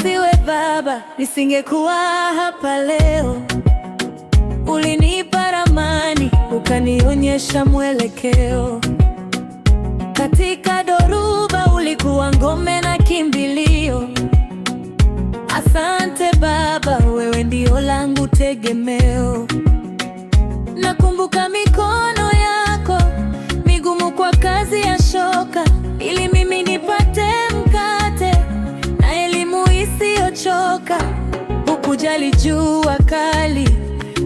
siwe Baba, nisingekuwa hapa leo. Ulinipa ramani, ukanionyesha mwelekeo. Katika dhoruba ulikuwa ngome na kimbilio. Asante Baba, wewe ndio langu tegemeo. Nakumbuka mikono yako migumu kwa kazi ya shoka, ili mimi nipate mkate na elimu isiyochoka. Hukujali jua kali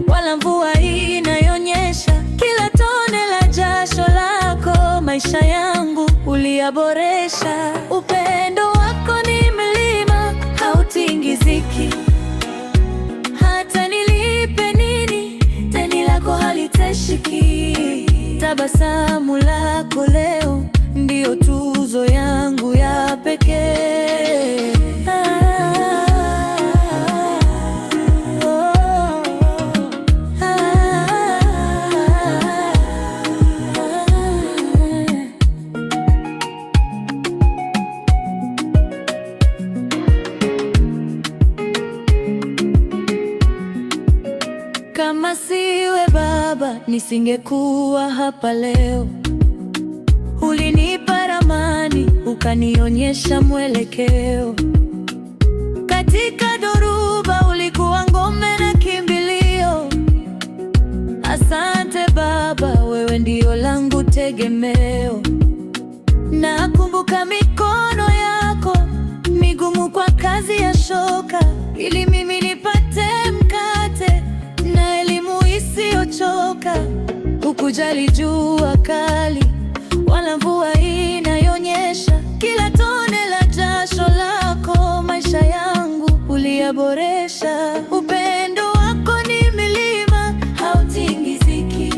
wala mvua inayonyesha, kila tone la jasho lako maisha yangu uliyaboresha. Upendo wako ni mlima, hautingiziki. Hata nilipe nini, deni lako haliteshiki. Tabasamu lako leo ndio tuzo yangu ya pekee. Kama siwe Baba, nisingekuwa hapa leo. Ulinipa ramani, ukanionyesha mwelekeo. Katika dhoruba ulikuwa ngome na kimbilio. Asante Baba, wewe ndio langu tegemeo. Nakumbuka mikono yako migumu kwa kazi ya shoka, ili mimi nipate mkate na elimu isiyochoka. Hukujali jua kali wala mvua inayonyesha, kila tone la jasho lako maisha yangu uliyaboresha. Upendo wako ni milima, hautingiziki.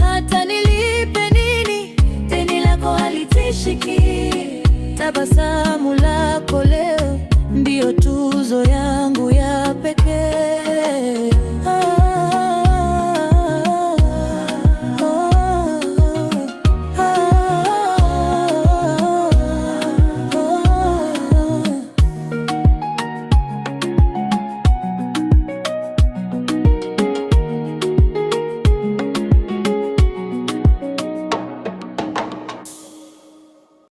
Hata nilipe nini, deni lako halitishiki.